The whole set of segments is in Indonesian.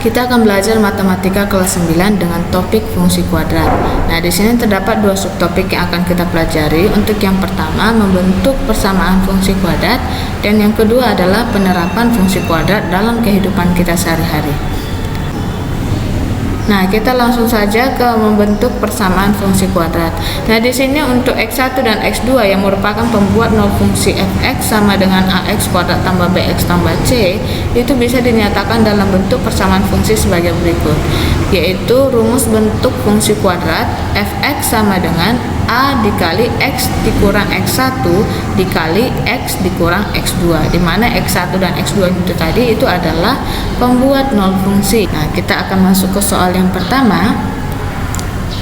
Kita akan belajar matematika kelas 9 dengan topik fungsi kuadrat. Nah, di sini terdapat dua subtopik yang akan kita pelajari. Untuk yang pertama, membentuk persamaan fungsi kuadrat, dan yang kedua adalah penerapan fungsi kuadrat dalam kehidupan kita sehari-hari. Nah, kita langsung saja ke membentuk persamaan fungsi kuadrat. Nah, di sini untuk X1 dan X2 yang merupakan pembuat nol fungsi fx sama dengan ax kuadrat tambah bx tambah c, itu bisa dinyatakan dalam bentuk persamaan fungsi sebagai berikut, yaitu rumus bentuk fungsi kuadrat fx sama dengan a dikali x dikurang x1 dikali x dikurang x2, di mana x1 dan x2 itu tadi itu adalah pembuat nol fungsi. Nah, kita akan masuk ke soal yang pertama.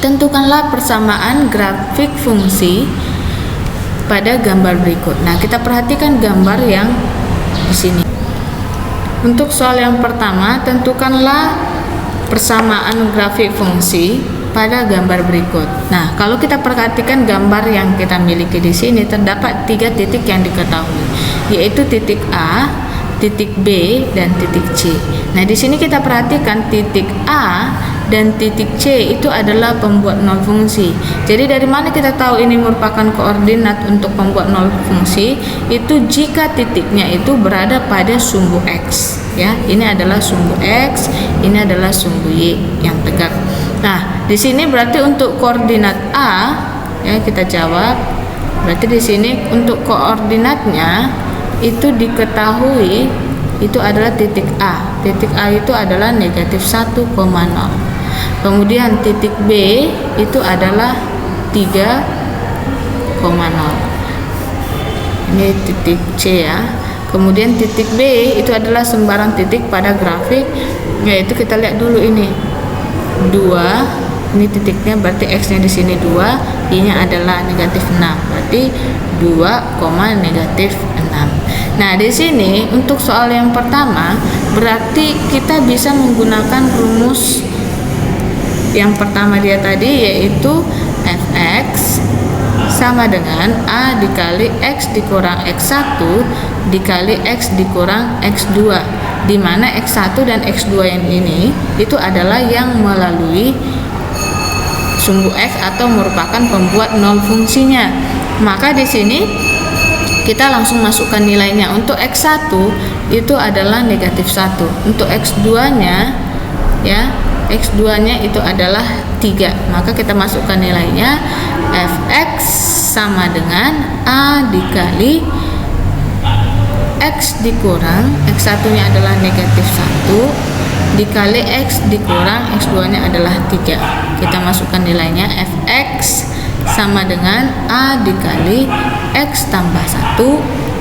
Tentukanlah persamaan grafik fungsi pada gambar berikut. Nah, kita perhatikan gambar yang di sini. Untuk soal yang pertama, tentukanlah persamaan grafik fungsi pada gambar berikut. Nah, kalau kita perhatikan gambar yang kita miliki di sini, terdapat 3 titik yang diketahui, yaitu titik A, titik B, dan titik C. Nah, di sini kita perhatikan titik A dan titik C itu adalah pembuat nol fungsi. Jadi dari mana kita tahu ini merupakan koordinat untuk pembuat nol fungsi? Itu jika titiknya itu berada pada sumbu X. Ya, ini adalah sumbu X, ini adalah sumbu Y yang tegak. Nah, di sini berarti untuk koordinat A, ya kita jawab. Berarti di sini untuk koordinatnya itu diketahui itu adalah titik A. Titik A itu adalah negatif 1,0. Kemudian titik B itu adalah 3,0. Ini titik C ya. Kemudian titik B itu adalah sembarang titik pada grafik, yaitu kita lihat dulu ini 2, ini titiknya berarti X nya di sini 2, Y nya adalah negatif 6, berarti 2, negatif 6. Nah, di sini untuk soal yang pertama berarti kita bisa menggunakan rumus yang pertama dia tadi, yaitu fx sama dengan A dikali X dikurang X1 dikali X dikurang X2, di mana X1 dan X2 yang ini itu adalah yang melalui sumbu X atau merupakan pembuat nol fungsinya. Maka di sini kita langsung masukkan nilainya. Untuk X1 itu adalah negatif 1. Untuk X2-nya ya, X2-nya itu adalah 3. Maka kita masukkan nilainya, fx sama dengan A dikali X dikurang X1-nya adalah negatif 1 dikali X dikurang X2-nya adalah 3. Kita masukkan nilainya, fx sama dengan A dikali X tambah 1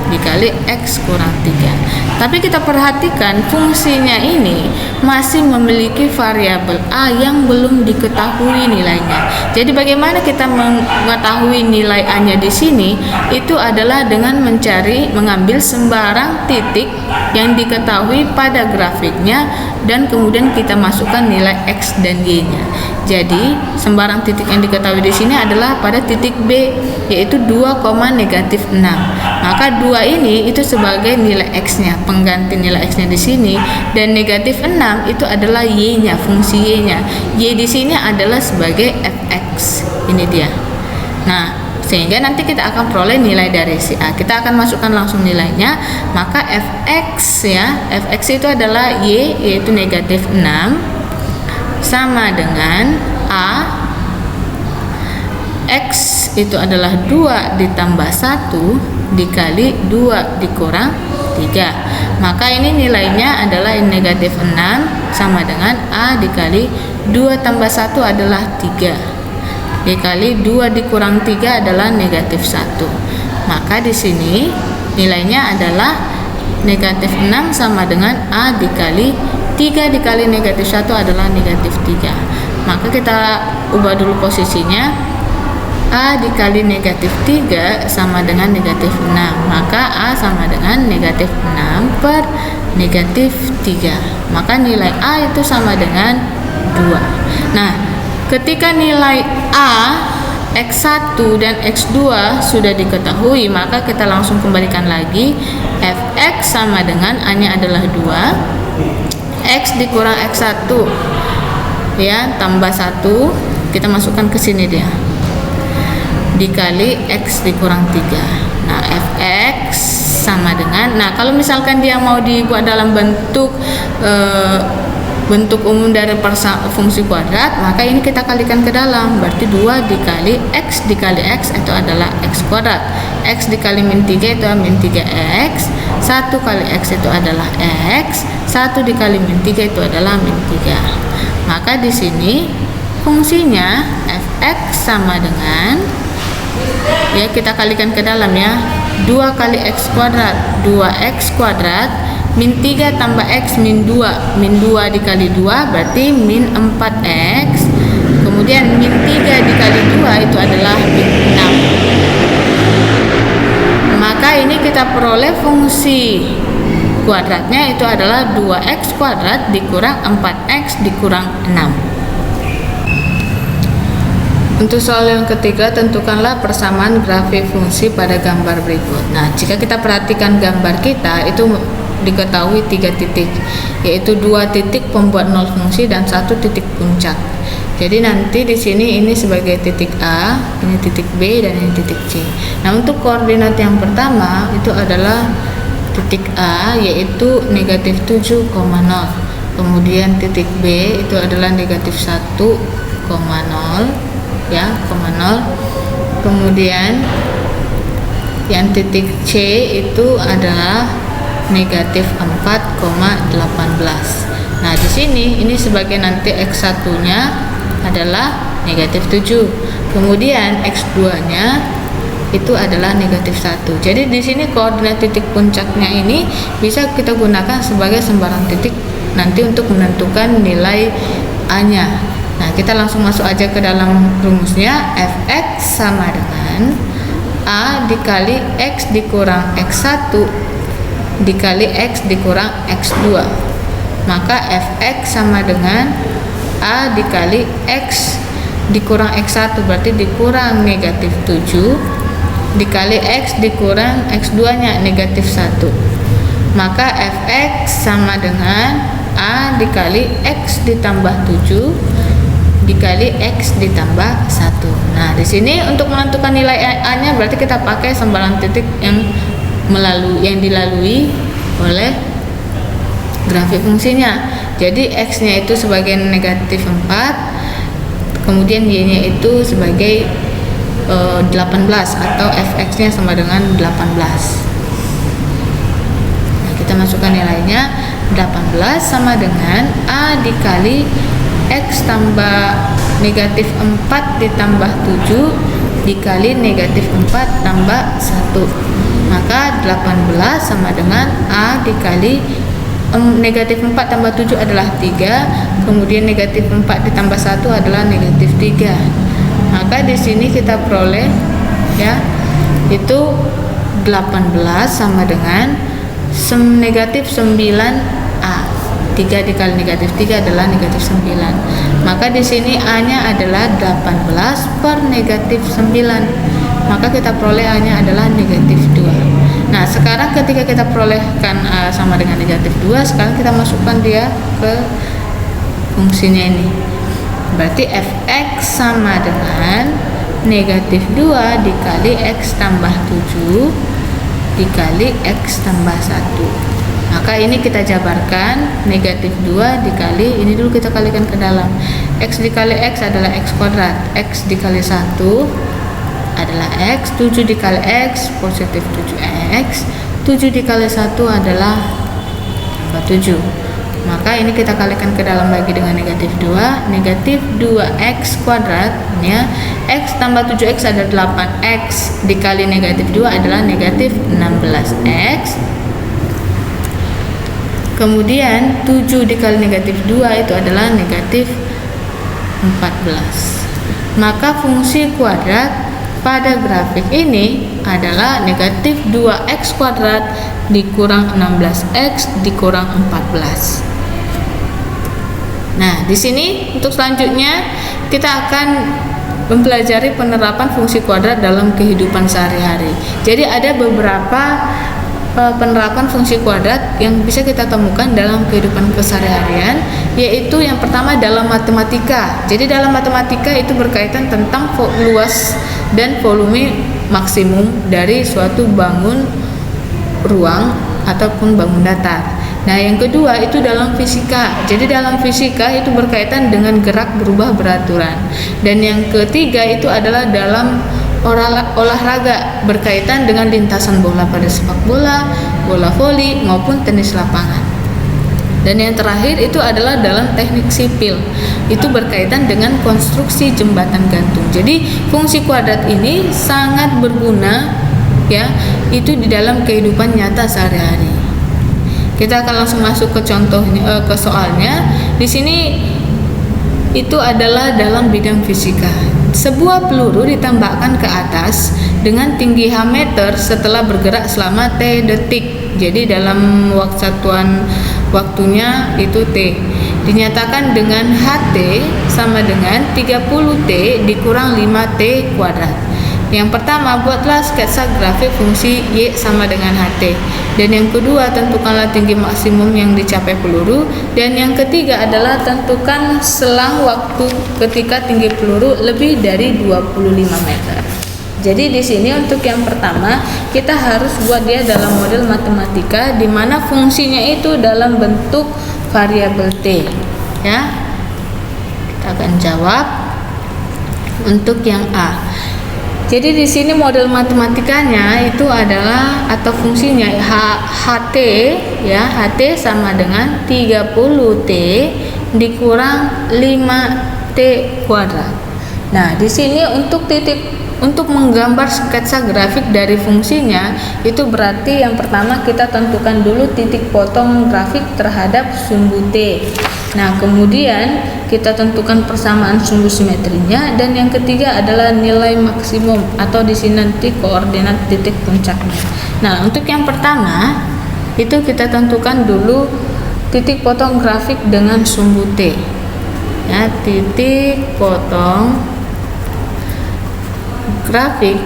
dikali X kurang 3. Tapi kita perhatikan fungsinya ini masih memiliki variabel A yang belum diketahui nilainya. Jadi bagaimana kita mengetahui nilai A-nya di sini? Itu adalah dengan mengambil sembarang titik yang diketahui pada grafiknya dan kemudian kita masukkan nilai X dan Y-nya. Jadi sembarang titik yang diketahui di sini adalah pada titik B, yaitu 2, negatif 6. Maka 2 ini itu sebagai nilai X-nya, pengganti nilai X-nya di sini, dan negatif 6 itu adalah Y-nya, fungsi Y-nya. Y di sini adalah sebagai fx. Ini dia. Nah, sehingga nanti kita akan peroleh nilai dari si A. Kita akan masukkan langsung nilainya. Maka fx ya, fx itu adalah Y, yaitu negatif 6 sama dengan A X itu adalah 2 ditambah 1 dikali 2 dikurang 3. Maka ini nilainya adalah negatif 6 sama dengan A dikali 2 tambah 1 adalah 3 dikali 2 dikurang 3 adalah negatif 1. Maka di sini nilainya adalah negatif 6 sama dengan A dikali 3 dikali negatif 1 adalah negatif 3. Maka kita ubah dulu posisinya. A dikali negatif 3 sama dengan negatif 6. Maka A sama dengan negatif 6 per negatif 3. Maka nilai A itu sama dengan 2. Nah, ketika nilai A, X1 dan X2 sudah diketahui, maka kita langsung kembalikan lagi. Fx sama dengan A-nya adalah 2. X dikurang X1 ya, tambah 1, kita masukkan ke sini dia, dikali X dikurang 3. Nah, fx sama dengan, nah kalau misalkan dia mau dibuat dalam bentuk bentuk umum dari fungsi kuadrat, maka ini kita kalikan ke dalam, berarti 2 dikali X itu adalah X kuadrat, X dikali min 3 itu adalah min 3X, 1 kali X itu adalah X, 1 dikali min 3 itu adalah min 3. Maka di sini fungsinya fx sama dengan, ya kita kalikan ke dalam ya, 2 kali X kuadrat, 2X kuadrat, min 3 tambah X min 2, min 2 dikali 2 berarti min 4X, kemudian min 3 dikali 2 itu adalah min 6. Maka ini kita peroleh fungsi kuadratnya itu adalah 2X kuadrat dikurang 4X dikurang 6. Untuk soal yang ketiga, tentukanlah persamaan grafik fungsi pada gambar berikut. Nah, jika kita perhatikan gambar kita, itu diketahui 3 titik, yaitu 2 titik pembuat nol fungsi dan 1 titik puncak. Jadi nanti di sini ini sebagai titik A, ini titik B, dan ini titik C. Nah, untuk koordinat yang pertama itu adalah titik A, yaitu negatif 7,0. Kemudian titik B itu adalah negatif 1,0. Ya, 0. Kemudian yang titik C itu adalah negatif 4,18. Nah, di sini ini sebagai nanti X1-nya adalah negatif 7. Kemudian X2-nya itu adalah negatif 1. Jadi di sini koordinat titik puncaknya ini bisa kita gunakan sebagai sembarang titik nanti untuk menentukan nilai A-nya. Nah, kita langsung masuk aja ke dalam rumusnya. Fx sama dengan A dikali X dikurang X1 dikali X dikurang X2. Maka Fx sama dengan A dikali X dikurang X1 berarti dikurang negatif 7 dikali X dikurang X2 nya negatif 1. Maka Fx sama dengan A dikali X ditambah 7 dikali X ditambah 1. Nah, di sini untuk menentukan nilai A-nya berarti kita pakai sembarang titik yang dilalui oleh grafik fungsinya. Jadi X-nya itu sebagai negatif 4, kemudian Y-nya itu sebagai 18 atau Fx-nya sama dengan 18. Nah, kita masukkan nilainya, 18 sama dengan A dikali X tambah negatif 4 ditambah 7 dikali negatif 4 tambah 1. Maka 18 sama dengan A dikali negatif 4 tambah 7 adalah 3, kemudian negatif 4 ditambah 1 adalah negatif 3. Maka di sini kita peroleh ya, itu 18 sama dengan negatif 9A. 3 dikali negatif 3 adalah negatif 9. Maka di sini A-nya adalah 18 per negatif 9. Maka kita peroleh A-nya adalah negatif 2. Nah, sekarang ketika kita perolehkan A sama dengan negatif 2, sekarang kita masukkan dia ke fungsinya ini. Berarti Fx sama dengan negatif 2 dikali X tambah 7 dikali X tambah 1. Maka ini kita jabarkan, negatif 2 dikali, ini dulu kita kalikan ke dalam. X dikali X adalah X kuadrat, X dikali 1 adalah X, 7 dikali X, positif 7X, 7 dikali 1 adalah 7. Maka ini kita kalikan ke dalam lagi dengan negatif 2, negatif 2X kuadrat, ya, X tambah 7X adalah 8X, dikali negatif 2 adalah negatif 16X. Kemudian 7 dikali negatif 2 itu adalah negatif 14. Maka fungsi kuadrat pada grafik ini adalah negatif 2x kuadrat dikurang 16x dikurang 14. Nah, di sini untuk selanjutnya kita akan mempelajari penerapan fungsi kuadrat dalam kehidupan sehari-hari. Jadi ada beberapa penerapan fungsi kuadrat yang bisa kita temukan dalam kehidupan keseharian, yaitu yang pertama dalam matematika. Jadi dalam matematika itu berkaitan tentang luas dan volume maksimum dari suatu bangun ruang ataupun bangun datar. Nah, yang kedua itu dalam fisika. Jadi dalam fisika itu berkaitan dengan gerak berubah beraturan. Dan yang ketiga itu adalah dalam olahraga, berkaitan dengan lintasan bola pada sepak bola, bola voli maupun tenis lapangan. Dan yang terakhir itu adalah dalam teknik sipil. Itu berkaitan dengan konstruksi jembatan gantung. Jadi fungsi kuadrat ini sangat berguna ya, itu di dalam kehidupan nyata sehari-hari. Kita akan langsung masuk ke contohnya, ke soalnya. Di sini itu adalah dalam bidang fisika. Sebuah peluru ditembakkan ke atas dengan tinggi h meter setelah bergerak selama t detik. Jadi dalam satuan waktunya itu t. Dinyatakan dengan ht sama dengan 30t dikurang 5t kuadrat. Yang pertama, buatlah sketsa grafik fungsi Y sama dengan HT. Dan yang kedua, tentukanlah tinggi maksimum yang dicapai peluru. Dan yang ketiga adalah tentukan selang waktu ketika tinggi peluru lebih dari 25 meter. Jadi di sini untuk yang pertama, kita harus buat dia dalam model matematika di mana fungsinya itu dalam bentuk variabel T. Ya. Kita akan jawab untuk yang A. Jadi di sini model matematikanya itu adalah atau fungsinya HT ya, HT sama dengan 30T dikurang 5T kuadrat. Nah, di sini untuk menggambar sketsa grafik dari fungsinya itu berarti yang pertama kita tentukan dulu titik potong grafik terhadap sumbu T. Nah, kemudian kita tentukan persamaan sumbu simetrinya, dan yang ketiga adalah nilai maksimum atau di sini nanti koordinat titik puncaknya. Nah, untuk yang pertama itu kita tentukan dulu titik potong grafik dengan sumbu T. Ya, titik potong grafik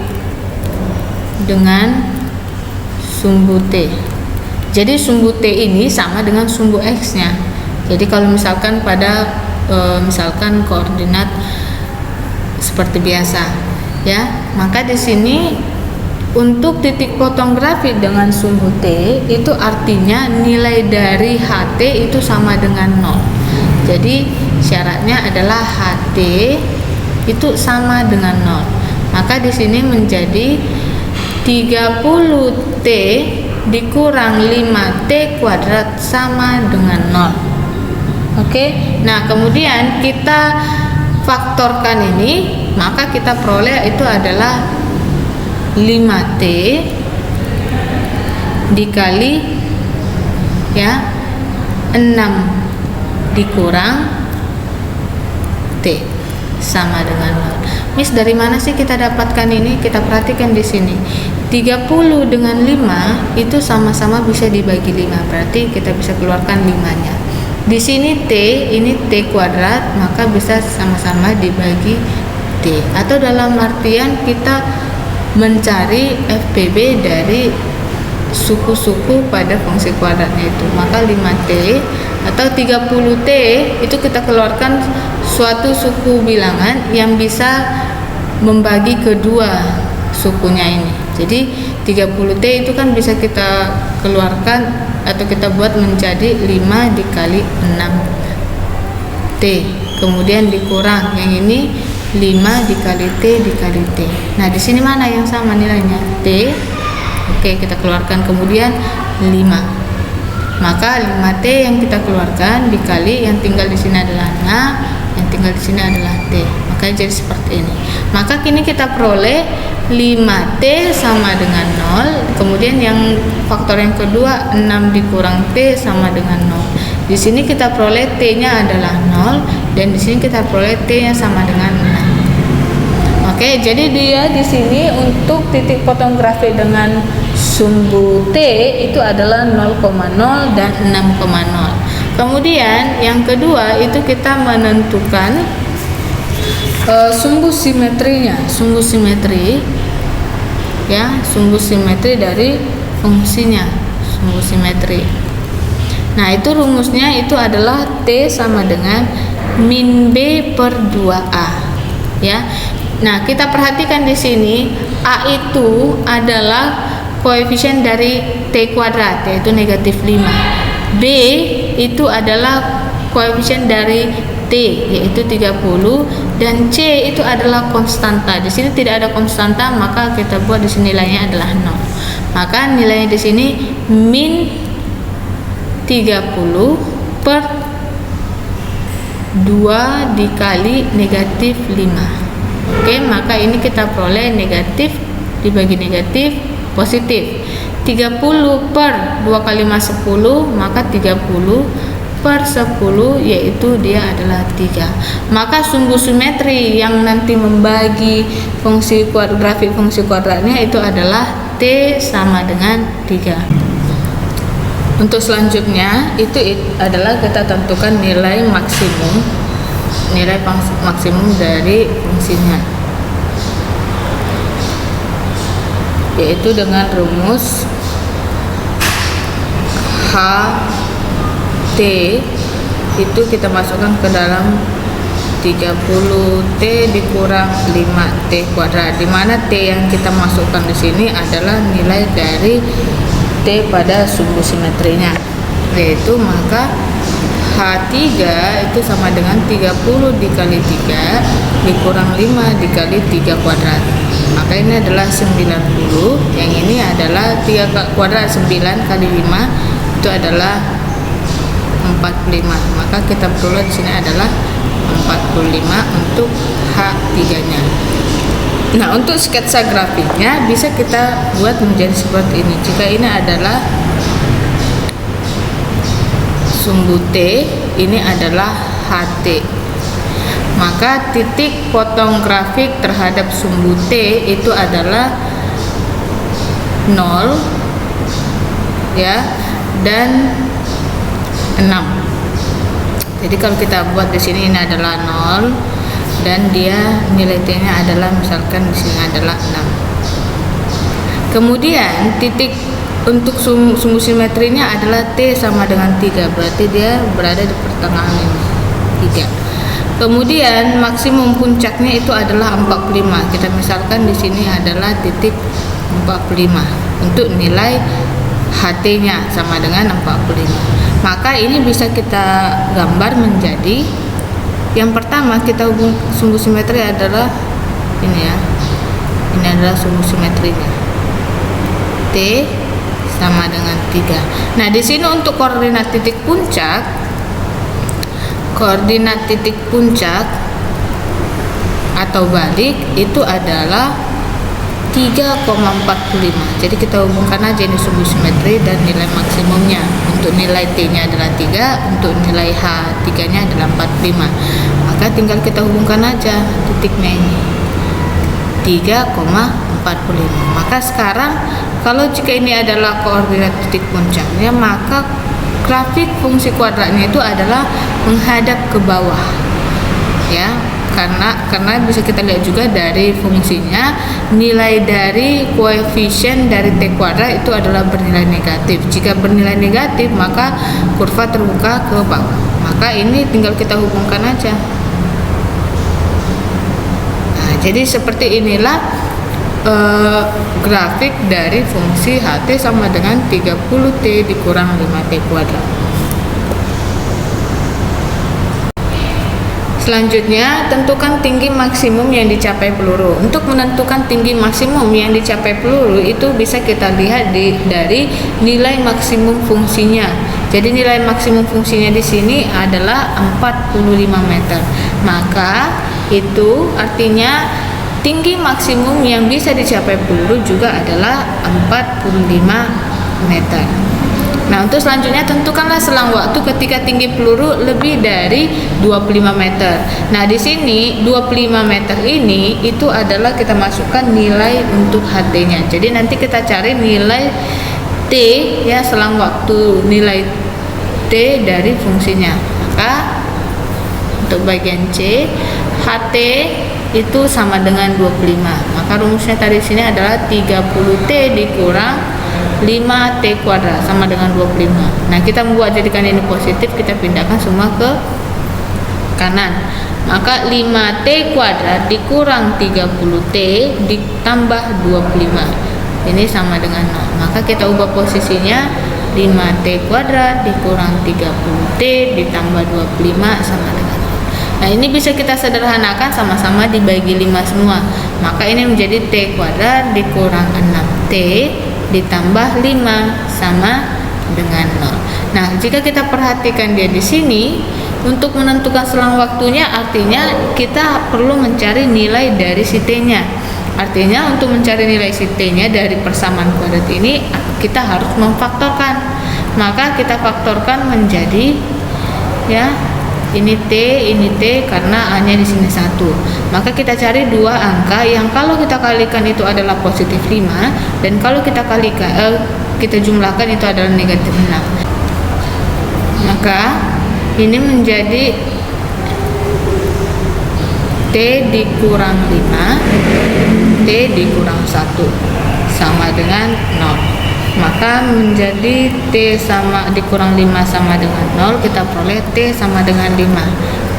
dengan sumbu T. Jadi sumbu T ini sama dengan sumbu X-nya. Jadi kalau misalkan pada misalkan koordinat seperti biasa, ya, maka di sini untuk titik potong grafik dengan sumbu T itu artinya nilai dari HT itu sama dengan 0. Jadi syaratnya adalah HT itu sama dengan 0. Maka di sini menjadi 30T dikurang 5T kuadrat sama dengan 0. Oke, nah kemudian kita faktorkan ini, maka kita peroleh itu adalah 5T dikali ya 6 dikurang T sama dengan 0. Miss, dari mana sih kita dapatkan ini? Kita perhatikan di sini. 30 dengan 5 itu sama-sama bisa dibagi 5. Berarti kita bisa keluarkan 5-nya. Di sini T, ini T kuadrat, maka bisa sama-sama dibagi T. Atau dalam artian kita mencari FPB dari suku-suku pada fungsi kuadratnya itu. Maka 5T atau 30T itu kita keluarkan suatu suku bilangan yang bisa membagi kedua sukunya ini. Jadi 30T itu kan bisa kita keluarkan atau kita buat menjadi 5 dikali 6T, kemudian dikurang yang ini 5 dikali T dikali T. Nah, di sini mana yang sama nilainya? T. Oke, kita keluarkan kemudian 5. Maka 5T yang kita keluarkan dikali yang tinggal di sini adalah 6, yang tinggal di sini adalah T. Maka jadi seperti ini. Maka kini kita peroleh 5T sama dengan 0. Kemudian yang faktor yang kedua 6 dikurang T sama dengan 0. Di sini kita peroleh T-nya adalah 0 dan di sini kita peroleh T-nya sama dengan 6. Oke, jadi dia di sini untuk titik potong grafik dengan sumbu T itu adalah 0,0 dan 6,0. Kemudian yang kedua itu kita menentukan sumbu simetrinya, sumbu simetri ya, sumbu simetri dari fungsinya, sumbu simetri. Nah, itu rumusnya itu adalah T sama dengan min B per 2A, ya. Nah, kita perhatikan di sini A itu adalah koefisien dari T kuadrat, yaitu negatif 5. B itu adalah koefisien dari T, yaitu 30, dan C itu adalah konstanta. Di sini tidak ada konstanta, maka kita buat di sini nilainya adalah 0. Maka nilainya di sini min 30 per 2 dikali negatif 5. Oke, maka ini kita peroleh negatif dibagi negatif positif. 30 per 2 kali 5 10, maka 30 per 10, yaitu dia adalah 3. Maka sumbu simetri yang nanti membagi fungsi grafik fungsi kuadratnya itu adalah T sama dengan 3. Untuk selanjutnya itu adalah kita tentukan nilai maksimum dari fungsinya, yaitu dengan rumus H T itu kita masukkan ke dalam 30T dikurang 5T kuadrat, di mana T yang kita masukkan di sini adalah nilai dari T pada sumbu simetrinya, yaitu maka H3 itu sama dengan 30 dikali 3 dikurang 5 dikali 3 kuadrat. Maka ini adalah 90, yang ini adalah 3 kuadrat 9 kali 5 itu adalah 45. Maka kita perlu di sini adalah 45 untuk H3-nya. Nah, untuk sketsa grafiknya bisa kita buat menjadi seperti ini. Jika ini adalah sumbu T, ini adalah HT, maka titik potong grafik terhadap sumbu T itu adalah 0, ya, dan 6. Jadi kalau kita buat di sini ini adalah 0 dan dia nilai T-nya adalah misalkan di sini adalah 6. Kemudian titik untuk sumbu simetrinya adalah T sama dengan 3, berarti dia berada di pertengahan ini, 3. Kemudian maksimum puncaknya itu adalah 45. Kita misalkan di sini adalah titik 45 untuk nilai HT-nya sama dengan 45. Maka ini bisa kita gambar menjadi, yang pertama kita hubung sumbu simetri adalah ini ya. Ini adalah sumbu simetrinya. T sama dengan 3. Nah, di sini untuk koordinat titik puncak atau balik itu adalah 3,45. Jadi kita hubungkan aja ini sumbu simetri dan nilai maksimumnya. Untuk nilai T-nya adalah 3, untuk nilai H3-nya adalah 45. Maka tinggal kita hubungkan aja titiknya ini. 3,45. Maka sekarang kalau jika ini adalah koordinat titik puncaknya, maka grafik fungsi kuadratnya itu adalah menghadap ke bawah, ya, karena bisa kita lihat juga dari fungsinya nilai dari koefisien dari T kuadrat itu adalah bernilai negatif. Jika bernilai negatif maka kurva terbuka ke bawah. Maka ini tinggal kita hubungkan aja. Nah, jadi seperti inilah grafik dari fungsi HT sama dengan 30T dikurang 5T kuadrat. Selanjutnya, tentukan tinggi maksimum yang dicapai peluru. Untuk menentukan tinggi maksimum yang dicapai peluru itu bisa kita lihat dari nilai maksimum fungsinya. Jadi nilai maksimum fungsinya di sini adalah 45 meter. Maka itu artinya tinggi maksimum yang bisa dicapai peluru juga adalah 45 meter. Nah, untuk selanjutnya tentukanlah selang waktu ketika tinggi peluru lebih dari 25 meter. Nah, di sini 25 meter ini itu adalah kita masukkan nilai untuk HT-nya. Jadi nanti kita cari nilai T, ya, selang waktu nilai T dari fungsinya. Maka untuk bagian C, HT itu sama dengan 25. Maka rumusnya tadi sini adalah 30T dikurang 5T kuadrat sama dengan 25. Nah, kita membuat jadikan ini positif, kita pindahkan semua ke kanan. Maka 5T kuadrat dikurang 30T ditambah 25. Ini sama dengan 0. Maka kita ubah posisinya, 5T kuadrat dikurang 30T ditambah 25 sama dengan 0. Nah, ini bisa kita sederhanakan, sama-sama dibagi 5 semua. Maka ini menjadi T kuadrat dikurang 6T ditambah 5 sama dengan 0. Nah, jika kita perhatikan dia di sini, untuk menentukan selang waktunya artinya kita perlu mencari nilai dari si T-nya. Artinya untuk mencari nilai si T-nya dari persamaan kuadrat ini kita harus memfaktorkan. Maka kita faktorkan menjadi, ya, ini T karena A-nya di sini 1. Maka kita cari dua angka yang kalau kita kalikan itu adalah positif 5 dan kalau kita kalikan kita jumlahkan itu adalah negatif 6. Maka ini menjadi T dikurang 5, T dikurang 1 sama dengan 0. Maka menjadi T sama dikurang 5 sama dengan 0, kita peroleh T sama dengan 5.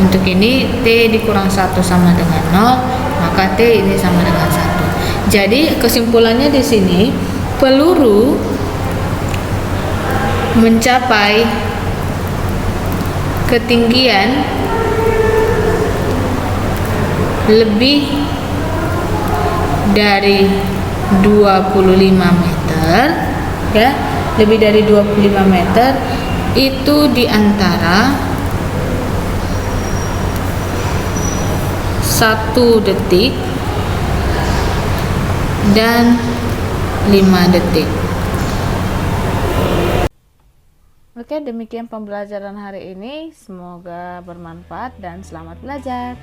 Untuk ini T dikurang 1 sama dengan 0, maka T ini sama dengan 1. Jadi kesimpulannya di sini, peluru mencapai ketinggian lebih dari 25 meter, ya, lebih dari 25 meter itu di antara 1 detik dan 5 detik. Oke, demikian pembelajaran hari ini. Semoga bermanfaat dan selamat belajar.